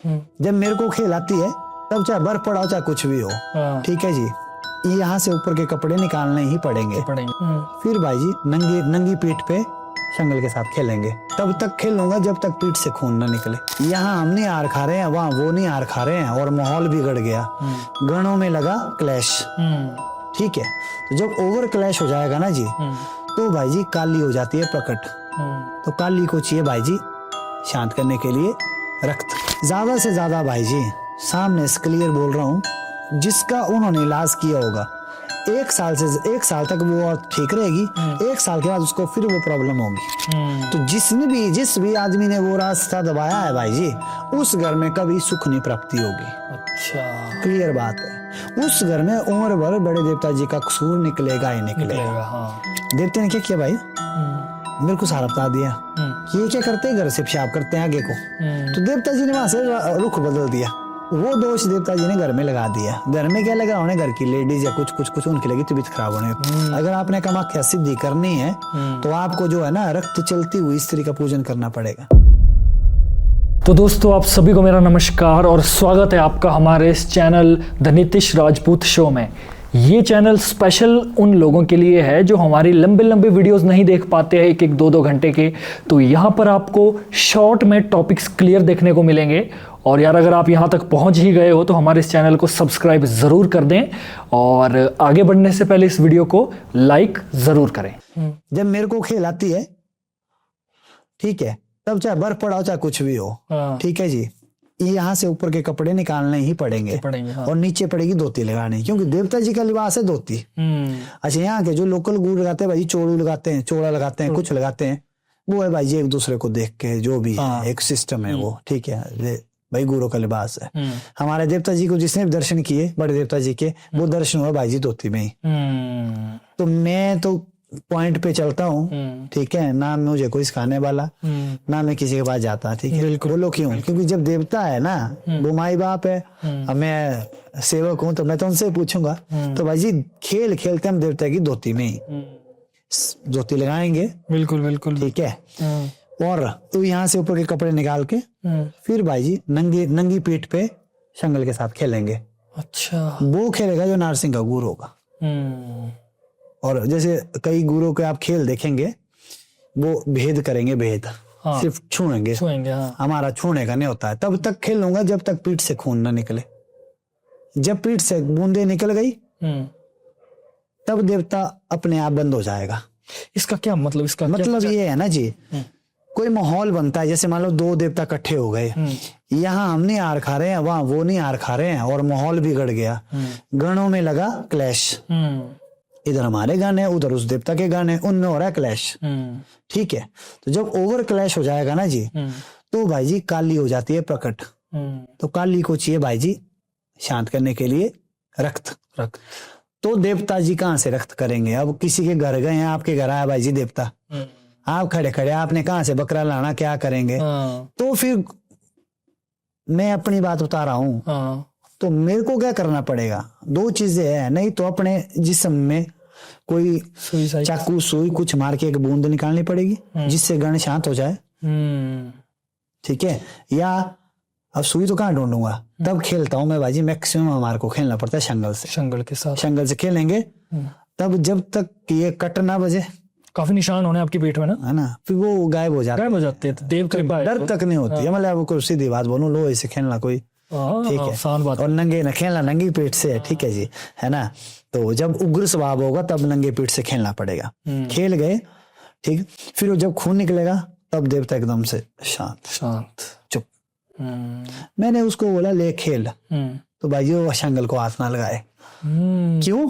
जब मेरे को खेल आती है तब चाहे बर्फ पड़ा हो चाहे कुछ भी हो, ठीक है जी, यहाँ से ऊपर के कपड़े निकालने ही पड़ेंगे। फिर भाई जी नंगी नंगी पीठ पे शंगल के साथ खेलेंगे। तब तक खेलूंगा जब तक पीठ से खून ना निकले। यहाँ हम नहीं हार खा रहे हैं, वहाँ वो नहीं हार खा रहे हैं और माहौल बिगड़ गया। गणों में लगा क्लैश, ठीक है। तो जब ओवर क्लैश हो जाएगा ना जी, तो भाई जी काली हो जाती है प्रकट। तो काली को चाहिए भाई जी शांत करने के लिए रक्त। ज्यादा से ज्यादा भाई जी सामने से क्लियर बोल रहा हूँ, जिसका उन्होंने इलाज किया होगा 1 साल तक वो ठीक रहेगी। 1 साल के बाद उसको फिर वो प्रॉब्लम होगी। तो जिस भी आदमी ने वो रास्ता दबाया है भाई जी, उस घर में कभी सुख नहीं प्राप्ति होगी। अच्छा, क्लियर बात है। उस घर में उम्र भर बड़े देवता जी का कसूर निकलेगा ही निकलेगा। हाँ। देवता ने क्या किया भाई, मेरे को सारा बता दिया। ये क्या करते हैं, घर से पेशाब करते हैं आगे को। तो देवता जी ने वहां से रुख बदल दिया। वो दोष देवता जी ने घर में लगा दिया। घर में क्या लगा उन्हें, घर की लेडीज या कुछ उनकी लगी तबीयत खराब होने। अगर आपने कामाख्या सिद्धि करनी है तो आपको जो है ना रक्त चलती हुई स्त्री का पूजन करना पड़ेगा। तो दोस्तों आप सभी को मेरा नमस्कार और स्वागत है आपका हमारे इस channel the Nitish Rajput show में। ये चैनल स्पेशल उन लोगों के लिए है जो हमारी लंबे लंबे वीडियोस नहीं देख पाते हैं 1-1, 2-2 घंटे के। तो यहाँ पर आपको शॉर्ट में टॉपिक्स क्लियर देखने को मिलेंगे। और यार अगर आप यहाँ तक पहुँच ही गए हो तो हमारे इस चैनल को सब्सक्राइब ज़रूर कर दें और आगे बढ़ने से पहले इस वीडियो को लाइक ज़रूर करें। जब मेरे को खेल आती है, ठीक है, तब चाहे बर्फ पड़ा हो चाहे कुछ भी हो, ठीक है जी, यहाँ से ऊपर के कपड़े निकालने ही पड़ेंगे। हाँ। और नीचे पड़ेगी धोती लगानी, क्योंकि देवता जी का लिबास है धोती। अच्छा, यहाँ के जो लोकल गुड़ लगाते हैं भाई, चोड़ू लगाते हैं, चोड़ा लगाते हैं, कुछ लगाते हैं, वो है भाई जी एक दूसरे को देख के जो भी है एक सिस्टम है वो, ठीक है भाई, गुरु का लिबास है। हमारे देवता जी को जिसने भी दर्शन किए बड़े देवता जी के, वो दर्शन हुआ भाई जी धोती में ही। तो मैं तो पॉइंट पे चलता हूँ, ठीक है, ना मुझे कोई सिखाने वाला, ना मैं किसी के पास जाता, ठीक है। बोलो क्यों? क्योंकि जब देवता है ना, वो माई बाप है, अब मैं सेवक हूँ, तो मैं तो उनसे पूछूंगा। तो भाई जी खेल खेलते हम देवता की धोती में ही धोती लगाएंगे, बिल्कुल, ठीक है। और तो यहाँ से ऊपर के कपड़े निकाल के फिर भाई जी नंगी पीठ पे शंगल के साथ खेलेंगे। अच्छा, वो खेलेगा जो नारसिंह का गुरु होगा। और जैसे कई गुरु के आप खेल देखेंगे, वो भेद करेंगे, भेद सिर्फ छूएंगे। हमारा छूने का नहीं होता है। तब तक खेलूंगा जब तक पीठ से खून ना निकले। जब पीठ से बूंदे निकल गई तब देवता अपने आप बंद हो जाएगा। इसका क्या मतलब? इसका मतलब ये है ना जी, कोई माहौल बनता है। जैसे मान लो 2 देवता इकट्ठे हो गए, यहाँ हम नहीं हार खा रहे हैं, वहां वो नहीं हार खा रहे हैं और माहौल बिगड़ गया। गणों में लगा क्लैश, इधर हमारे गाने, उधर उस देवता के गाने, उनमें हो रहा है क्लैश, ठीक है। तो जब ओवर क्लैश हो जाएगा ना जी, तो भाई जी काली हो जाती है प्रकट। तो काली को चाहिए भाई जी शांत करने के लिए रक्त। तो देवता जी कहाँ से रक्त करेंगे? अब किसी के घर गए हैं, आपके घर आया भाई जी देवता, आप खड़े खड़े, आपने कहाँ से बकरा लाना, क्या करेंगे? तो फिर मैं अपनी बात बता रहा हूँ, तो मेरे को क्या करना पड़ेगा? 2 चीजें हैं, नहीं तो अपने जिस्म में कोई चाकू सुई कुछ मार के एक बूंद निकालनी पड़ेगी जिससे गण शांत हो जाए, ठीक है। या अब सुई तो कहाँ ढूंढूंगा, तब खेलता हूं मैं भाई जी। मैक्सिमम हमारे को खेलना पड़ता है शंगल से, शंगल के साथ। शंगल से खेलेंगे तब जब तक ये कट ना बजे। काफी निशान होने आपकी पीठ में ना, है ना, फिर वो गायब हो जाते हैं। तो देव कृपा, डर तक नहीं होती है। मतलब कोई सीधी बात बोलूं, लो इसे खेलना कोई, ठीक है, आसान बात। और नंगे न खेलना, नंगी पीठ से, ठीक है जी, है ना। तो जब उग्र स्वभाव होगा तब नंगे पीठ से खेलना पड़ेगा। खेल गए, ठीक। फिर जब खून निकलेगा तब देवता एकदम से शांत चुप। मैंने उसको बोला ले खेल, तो भाई वो शंगल को हाथ ना लगाए। क्यों?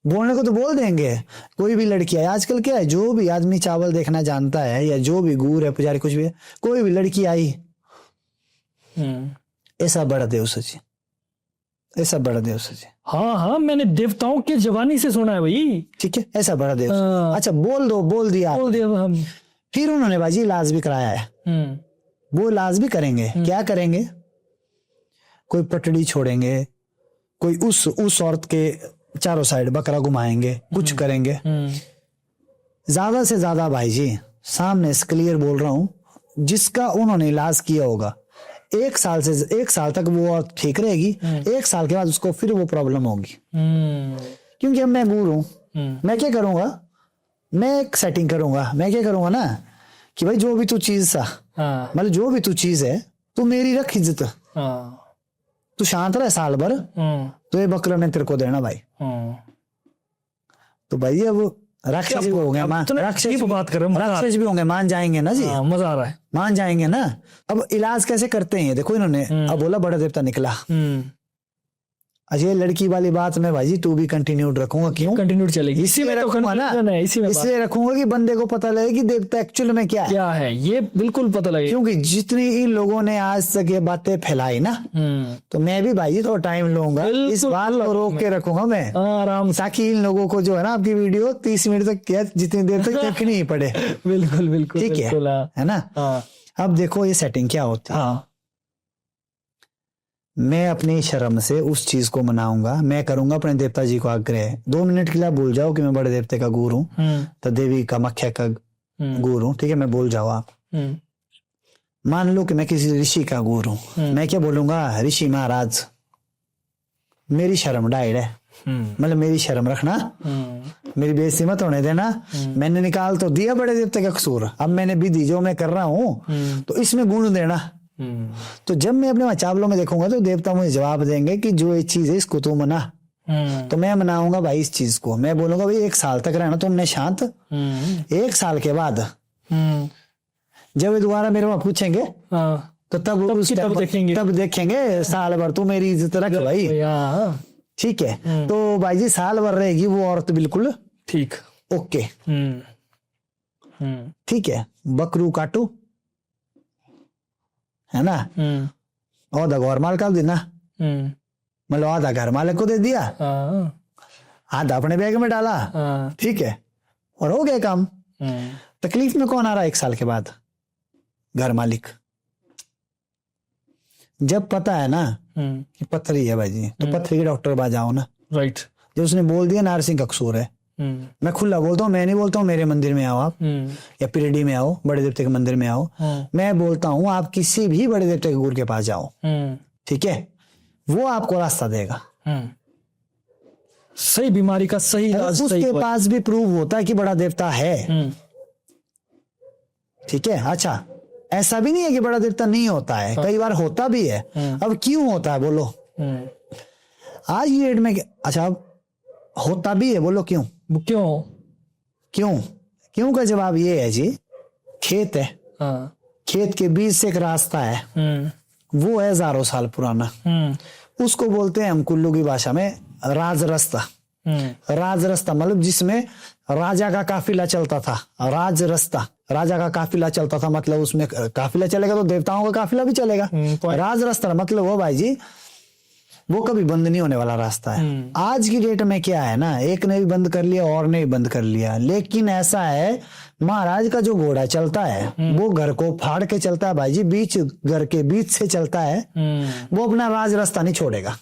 बोलने को तो बोल देंगे। कोई भी लड़की है, आजकल क्या है, जो भी आदमी चावल देखना जानता है, या जो भी गुरु है, पुजारी, कुछ भी है, कोई भी लड़की आई, ऐसा बड़ा देव सची, ऐसा बड़ा देव सची। हाँ, मैंने देवताओं के जवानी से सुना है भाई, ठीक है, ऐसा बड़ा देव। अच्छा, बोल दिया। फिर उन्होंने बाजी इलाज भी कराया है। वो इलाज भी करेंगे। क्या करेंगे? कोई पटड़ी छोड़ेंगे, कोई उस औरत के चारों साइड बकरा घुमाएंगे, कुछ करेंगे। ज्यादा से ज्यादा भाई जी सामने से क्लियर बोल रहा हूं, जिसका उन्होंने इलाज किया होगा 1 साल तक वो ठीक रहेगी, 1 साल के बाद उसको फिर वो प्रॉब्लम होगी। क्योंकि अब मैं गुरु हूं, मैं क्या करूंगा, मैं एक सेटिंग करूंगा, मैं क्या करूंगा ना कि भाई जो भी तू चीज सा मतलब जो भी तू चीज है तू मेरी रख इज्जत, तू शांत रह साल भर, तो ये बकरा मैं तेरे को देना भाई। तो भाई अब राक्षस भी हो गया, राक्षस बात कर रहे हैं, राक्षस भी होंगे, मान जाएंगे ना जी, मजा आ रहा है, मान जाएंगे ना। अब इलाज कैसे करते हैं देखो इन्होंने, अब बोला बड़ा देवता निकला। अच्छा, ये लड़की वाली बात में भाई जी टू भी कंटिन्यूड रखूंगा। क्यों कंटिन्यूड चलेगी? इसी में रखूंगा ना, इसलिए रखूंगा कि बंदे को पता लगे कि देवता एक्चुअल में क्या है, ये बिल्कुल पता लगे। क्योंकि जितनी इन लोगों ने आज तक ये बातें फैलाई ना, तो मैं भी भाई जी थोड़ा टाइम लूंगा, इस बात को रोक के रखूंगा मैं आराम, ताकि इन लोगों को जो है ना आपकी वीडियो 30 मिनट तक क्या जितनी देर तक देखनी ही पड़े। बिल्कुल बिल्कुल, ठीक है ना। अब देखो ये सेटिंग क्या होती है। मैं अपनी शर्म से उस चीज को मनाऊंगा, मैं करूंगा अपने देवता जी को आग्रह, 2 मिनट के लिए भूल जाओ कि मैं बड़े देवते का गुरु हूं, तो देवी कामाख्या का गुरु हूं, ठीक है, मैं भूल जाओ आप। मान लो कि मैं किसी ऋषि का गुरु हूं, मैं क्या बोलूंगा, ऋषि महाराज मेरी शर्म डाइड है, मतलब मेरी शर्म रखना, मेरी बेइज्जती मत होने देना, मैंने निकाल तो दिया बड़े देवते का कसूर, अब मैंने विधि जो मैं कर रहा हूं तो इसमें गुण देना। तो जब मैं अपने चावलों में देखूंगा तो देवता मुझे जवाब देंगे कि जो ये चीज है इसको तू मना, तो मैं मनाऊंगा भाई इस चीज को, मैं बोलूंगा भाई 1 साल तक रहना तुमने शांत, 1 साल के बाद जब ये दोबारा मेरे वहां पूछेंगे तो तब देखेंगे साल भर तू मेरी इज्जत रख भाई, ठीक है। तो भाई जी साल भर रहेगी वो औरत बिल्कुल ठीक, ओके, ठीक है, बकरू काटू है ना, आधा घर माल का देना, मतलब आधा घर मालिक को दे दिया, आधा अपने बैग में डाला, ठीक है, और हो गया काम। तकलीफ में कौन आ रहा है 1 साल के बाद? घर मालिक। जब पता है ना कि पथरी है भाई जी, तो पथरी के डॉक्टर के पास जाओ ना, राइट। जब उसने बोल दिया नारसिंह का कसूर है, मैं खुला बोलता हूँ, मैं नहीं बोलता हूँ मेरे मंदिर में आओ आप, या पिरडी में आओ, बड़े देवते के मंदिर में आओ, मैं बोलता हूँ आप किसी भी बड़े देवते के गुरु के पास जाओ, ठीक है, वो आपको रास्ता देगा, सही बीमारी का सही इलाज, उसके पास भी प्रूव होता है कि बड़ा देवता है, ठीक है। अच्छा, ऐसा भी नहीं है कि बड़ा देवता नहीं होता है, कई बार होता भी है। अब क्यों होता है बोलो, आज की डेट में? अच्छा, होता भी है, बोलो क्यों? क्यों का जवाब ये है जी, खेत है, खेत के बीच से एक रास्ता है, वो है हजारों साल पुराना, उसको बोलते हैं हम कुल्लू की भाषा में राज रास्ता। राज रास्ता मतलब जिसमें राजा का काफिला चलता था, राज रास्ता, राजा का काफिला चलता था, मतलब उसमें काफिला चलेगा तो देवताओं का काफिला भी चलेगा। राज रास्ता मतलब वो भाई जी वो कभी बंद नहीं होने वाला रास्ता है। आज की डेट में क्या है ना, एक ने भी बंद कर लिया और ने भी बंद कर लिया, लेकिन ऐसा है महाराज का जो घोड़ा चलता है वो घर को फाड़ के चलता है भाई जी, बीच घर के बीच से चलता है, वो अपना राज रास्ता नहीं छोड़ेगा।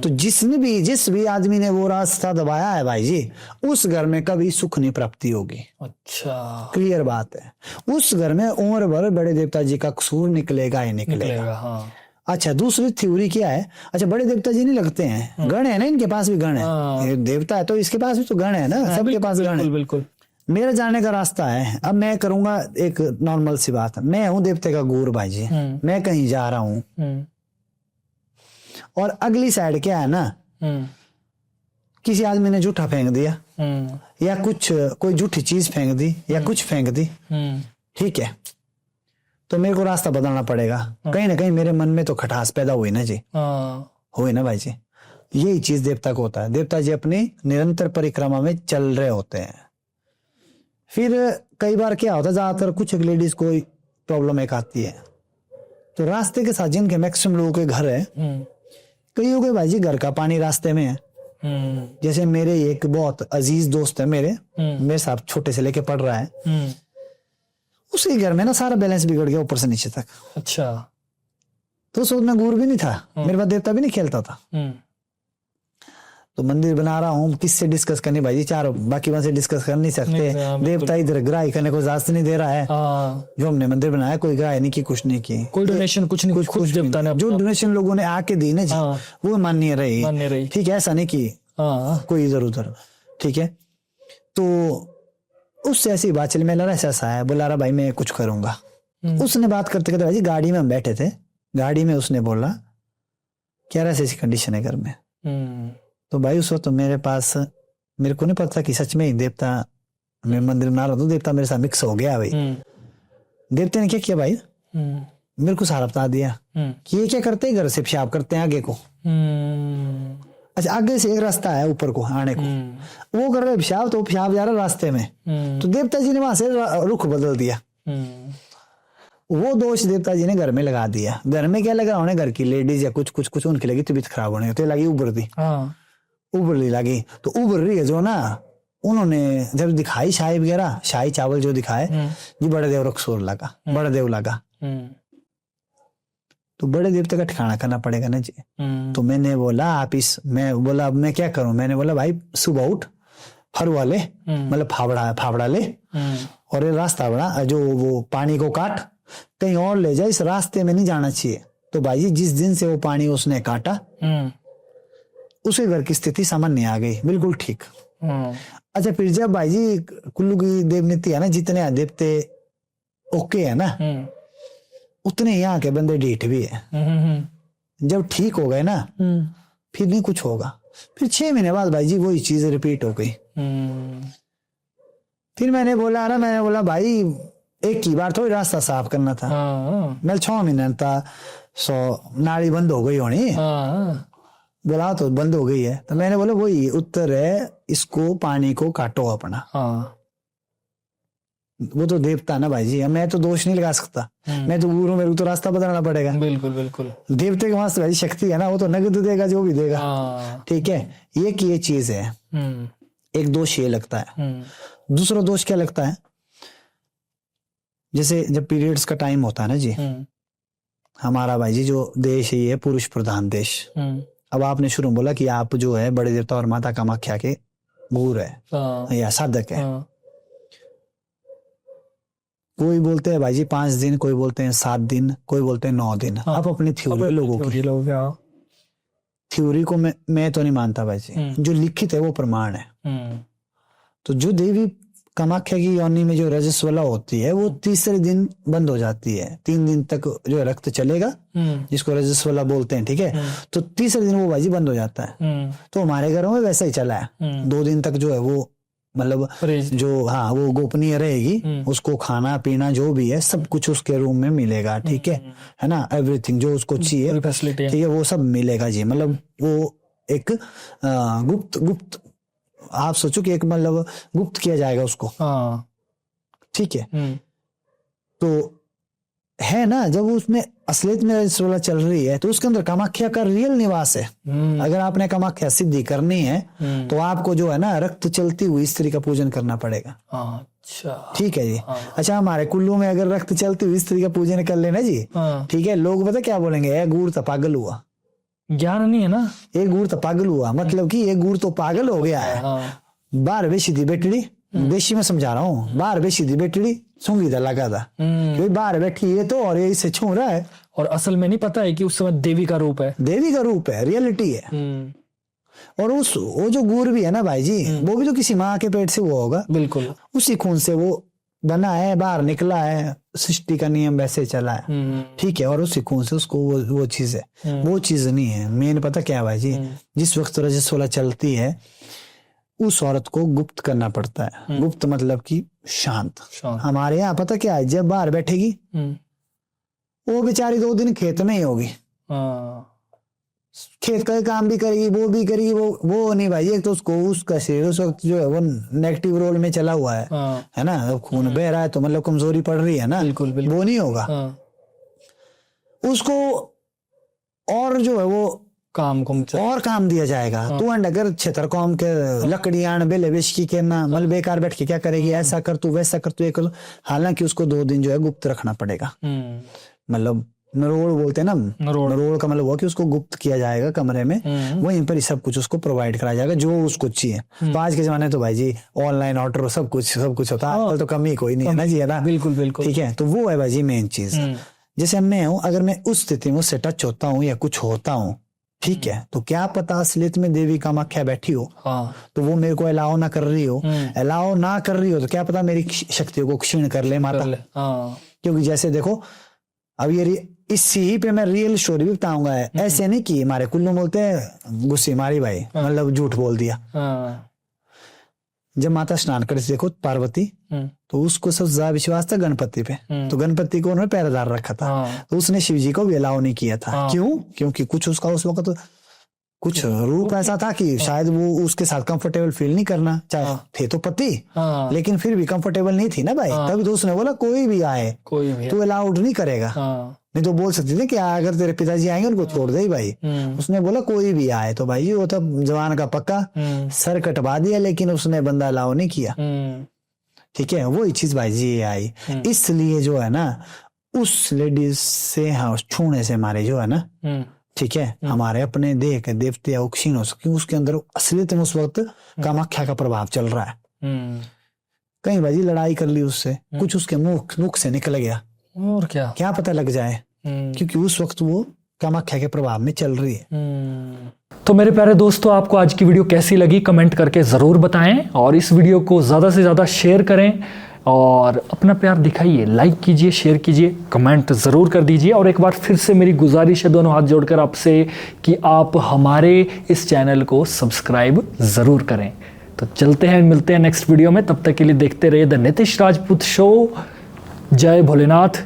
तो जिस भी आदमी ने वो रास्ता दबाया है भाई जी, उस घर में कभी सुख नहीं प्राप्ति होगी। अच्छा, क्लियर बात है, उस घर में उम्र भर बड़े देवता जी का कसूर निकलेगा ही निकलेगा। हाँ। अच्छा, दूसरी थ्योरी क्या है, अच्छा बड़े देवता जी नहीं लगते हैं, गण है ना, इनके पास भी गण है, ये देवता है तो इसके पास भी तो गण है ना, सबके पास गण है। बिल्कुल मेरा जाने का रास्ता है। अब मैं करूंगा एक नॉर्मल सी बात, मैं हूं देवते का गुरु भाई जी, मैं कहीं जा रहा हूं और अगली साइड क्या है ना, किसी आदमी ने जूठा फेंक दिया या कुछ कोई जूठी चीज फेंक दी या कुछ फेंक दी, ठीक है, तो मेरे को रास्ता बदलना पड़ेगा। कहीं ना कहीं मेरे मन में तो खटास पैदा हुई ना जी, हुई ना भाई जी। यही चीज देवता को होता है, देवता जी अपनी निरंतर परिक्रमा में चल रहे होते हैं। फिर कई बार क्या होता है, ज्यादातर कुछ लेडीज को प्रॉब्लम एक आती है, तो रास्ते के साथ जिनके मैक्सिमम लोगों के घर है, कईयों के भाई जी घर का पानी रास्ते में है। जैसे मेरे एक बहुत अजीज दोस्त है, मेरे साथ छोटे से लेके पढ़ रहा है, उसके घर में ना सारा बैलेंस बिगड़ गया ऊपर से नीचे तक। अच्छा, तो उस वक्त मैं गुरु भी नहीं था, मेरे पास देवता भी नहीं खेलता था, तो मंदिर बना रहा हूँ, किससे डिस्कस करनी भाई जी, चार बाकी वहां से डिस्कस कर नहीं सकते। हाँ, देवता इधर ग्राही करने को इजाजत नहीं दे रहा है। हाँ, जो हमने मंदिर बनाया कोई ग्राही नहीं की, कुछ नहीं की, कोई डोनेशन कुछ नहीं, खुद देवता ने जो डोनेशन लोगों ने आके दी ना जी, हाँ। वो मान्य रही। मान्य रही। ठीक है, ऐसा नहीं की हाँ, कोई इधर उधर। ठीक है, तो उससे ऐसी बात चली, मैं लड़ा ऐसा है, बोला रहा भाई मैं कुछ करूंगा। उसने बात करते करते भाई जी गाड़ी में हम बैठे थे, गाड़ी में उसने बोला क्या रहा ऐसी कंडीशन है घर में। तो भाई उस वक्त तो मेरे पास, मेरे को नहीं पता कि सच में ही देवता, मैं मंदिर बना रहा था, देवता मेरे साथ मिक्स हो गया भाई। देवता ने क्या किया भाई, मेरे को सारा बता दिया कि ये क्या करते हैं, घर से पेशाब करते हैं आगे को। अच्छा, आगे से एक रास्ता है ऊपर को आने को, वो कर रहे पेशाब, तो पेशाब जा रहा रास्ते में। तो देवता जी ने वहां से रुख बदल दिया। वो दोष देवता जी ने घर में लगा दिया। घर में क्या लगा, उन्हें घर की लेडीज या कुछ उनकी लगी तबीयत खराब होने, तो लगी उभरती, उभरली लगी। तो उभर रही है जो ना, उन्होंने जब दिखाई शाही वगैरह, शाही चावल जो दिखाए जी, बड़े देव रक्सोर लगा, बड़े देव लगा। तो बड़े देवता का ठिकाना करना पड़ेगा ना जी। तो मैंने बोला मैं बोला अब मैं क्या करूं, मैंने बोला भाई सुबह उठ, फरुआ ले, मतलब फावड़ा ले, और ये रास्ता बड़ा जो वो पानी को काट, कहीं और ले जाए, इस रास्ते में नहीं जाना चाहिए। तो भाई जी जिस दिन से वो पानी उसने काटा, उसके घर की स्थिति सामान्य आ गई, बिल्कुल ठीक। अच्छा, फिर जब भाई जी कुल्लू की देवनीति है ना, जितने देवते ओके है ना, उतने यहाँ के बंदे ढीठ भी है। जब ठीक हो गए ना, फिर नहीं कुछ होगा। फिर 6 महीने बाद भाई जी वही चीज रिपीट हो गई। फिर मैंने बोला भाई एक ही बार थोड़ी रास्ता साफ करना था। मैं 6 महीने था, नाली बंद हो गई होनी, बोला तो बंद हो गई है। तो मैंने बोला वही उत्तर है, इसको पानी को काटो अपना। वो तो देवता ना भाई जी, मैं तो दोष नहीं लगा सकता, मैं तो गुरु, मेरे को तो रास्ता बदलना पड़ेगा। बिल्कुल बिल्कुल, देवते के पास भाई शक्ति है ना, वो तो नगद देगा जो भी देगा। ठीक है, ये चीज है। एक दोष ये लगता है। दूसरा दोष क्या लगता है, जैसे जब पीरियड्स का टाइम होता है ना जी, हमारा भाई जी जो देश है ये पुरुष प्रधान देश। अब आपने शुरू में बोला कि आप जो है बड़े देवता और माता कामाख्या के गुरु है या साधक है। कोई बोलते हैं भाई जी 5 दिन, कोई बोलते हैं 7 दिन, कोई बोलते हैं 9 दिन। आप अपनी थ्योरी लोगों की थ्योरी को मैं तो नहीं मानता भाई जी, जो लिखित है वो प्रमाण है। तो जो देवी कामाख्या की योनि में जो रजस्वला होती है वो तीसरे दिन बंद हो जाती है। 3 दिन तक जो रक्त चलेगा, जिसको रजस्वला बोलते हैं, ठीक है। तो तीसरे दिन वो बाजी बंद हो जाता है। तो हमारे घरों में वैसा ही चला है। 2 दिन तक जो है वो मतलब जो वो गोपनीय रहेगी, उसको खाना पीना जो भी है सब कुछ उसके रूम में मिलेगा। ठीक है ना, एवरीथिंग जो उसको चाहिए, ठीक है, वो सब मिलेगा जी। मतलब वो एक गुप्त आप सोचो कि एक मतलब गुप्त किया जाएगा उसको। ठीक है, तो है ना, जब उसमें असलियत में रजस्वला चल रही है तो उसके अंदर कामाख्या का रियल निवास है। अगर आपने कामाख्या सिद्धि करनी है तो आपको जो है ना रक्त चलती हुई स्त्री का पूजन करना पड़ेगा। अच्छा, ठीक है जी। अच्छा, हमारे कुल्लू में अगर रक्त चलती हुई स्त्री का पूजन कर लेना जी, ठीक है, लोग पता क्या बोलेंगे, गुड़ तो पागल हुआ। ज्ञान नहीं है ना, एक गुड़ तो पागल हुआ, मतलब कि एक गुड़ तो पागल हो गया है। बार बेची थी बेटड़ी, देशी में समझा रहा हूँ, बाहर बेची थी बेटड़ी, सूंगी था लगा था, बाहर बैठी है तो और ये इसे छू रहा है, और असल में नहीं पता है कि उस समय देवी का रूप है, देवी का रूप है, रियलिटी है। और वो जो गुड़ भी है ना भाई जी, वो भी तो किसी माँ के पेट से वो होगा, बिल्कुल उसी खून से वो बना है, बाहर निकला है, सृष्टि का नियम वैसे चला है। ठीक है, और उसी खून से उसको वो चीज है, वो चीज नहीं है। मेन पता क्या है भाई जी, जिस वक्त रजस्वला चलती है उस औरत को गुप्त करना पड़ता है। गुप्त मतलब कि शांत। हमारे यहाँ पता क्या है, जब बाहर बैठेगी वो बेचारी 2 दिन खेत में ही होगी, खेत का काम भी करेगी, वो भी करेगी, वो नहीं भाई, एक तो उसको उसका शरीर उस वक्त जो है वो नेगेटिव रोल में चला हुआ है ना, अब खून बह रहा है तो मतलब कमजोरी पड़ रही है ना, बिल्कुल वो नहीं होगा। उसको और जो है वो काम दिया जाएगा। तो अगर क्षेत्र कौम के लकड़ियां बेले बेच की कहना मतलब बेकार बैठ के क्या करेगी, ऐसा कर तू वैसा कर तू ये कर, हालांकि उसको 2 दिन जो है गुप्त रखना पड़ेगा। मतलब नरोड़ बोलते हैं ना, नरोड़। नरोड़ का मतलब हुआ कि उसको गुप्त किया जाएगा कमरे में, वहीं पर ही सब कुछ उसको प्रोवाइड कराया जाएगा जो उसको चाहिए। तो आज के जमाने तो भाई जी ऑनलाइन ऑर्डर सब कुछ होता है, आजकल तो कमी कोई नहीं है ना जी, है ना। बिल्कुल बिल्कुल। ठीक है, तो वो है भाई जी मेन चीज। जैसे मैं हूँ, अगर मैं उस स्थिति में उससे टच होता हूँ या कुछ होता हूँ, ठीक है, तो क्या पता असलियत में देवी कामाख्या बैठी हो, तो वो मेरे को अलाउ ना कर रही हो, अलाउ ना कर रही हो तो क्या पता मेरी शक्तियों को क्षीण कर ले माता। क्योंकि जैसे देखो, अब ये इसी पे मैं रियल स्टोरी भी बताऊंगा। ऐसे नहीं कि हमारे कुल्लू बोलते हैं गुस्से मारी भाई, मतलब झूठ बोल दिया। जब माता स्नान करती देखो पार्वती, तो उसको सब ज्यादा विश्वास था गणपति पे, तो गणपति को उन्होंने पहरेदार रखा था, तो उसने शिव जी को भी अलाउ नहीं किया था। क्यों? क्योंकि कुछ उसका उस वक्त कुछ रूप ऐसा था कि शायद वो उसके साथ कंफर्टेबल फील नहीं करना चाहे, थे तो पति, लेकिन फिर भी कंफर्टेबल नहीं थी ना भाई। तभी तो उसने बोला कोई भी आए तू अलाउड नहीं करेगा। नहीं तो बोल सकते थे कि अगर तेरे पिताजी आएंगे उनको छोड़ दे भाई। उसने बोला कोई भी आए, तो भाई वो तो जवान का पक्का सर कटवा दिया, लेकिन उसने बंदा अलाउ नहीं किया। ठीक है, वही चीज भाई जी ये आई। इसलिए जो है ना, उस लेडीज से छूने से हमारे जो है ना, ठीक है, हमारे अपने देह के देवते या क्षीण हो सके, उसके अंदर असलियत में उस वक्त कामाख्या का प्रभाव चल रहा है। कहीं भाई लड़ाई कर ली उससे, कुछ उसके मुख से निकल गया, और क्या पता लग जाए, क्योंकि उस वक्त वो कामाख्या के प्रभाव में चल रही है। तो मेरे प्यारे दोस्तों, आपको आज की वीडियो कैसी लगी कमेंट करके ज़रूर बताएं, और इस वीडियो को ज़्यादा से ज़्यादा शेयर करें और अपना प्यार दिखाइए, लाइक कीजिए, शेयर कीजिए, कमेंट ज़रूर कर दीजिए। और एक बार फिर से मेरी गुजारिश है दोनों हाथ जोड़कर आपसे कि आप हमारे इस चैनल को सब्सक्राइब ज़रूर करें। तो चलते हैं, मिलते हैं नेक्स्ट वीडियो में, तब तक के लिए देखते रहिए द नितिश राजपूत शो। जय भोलेनाथ,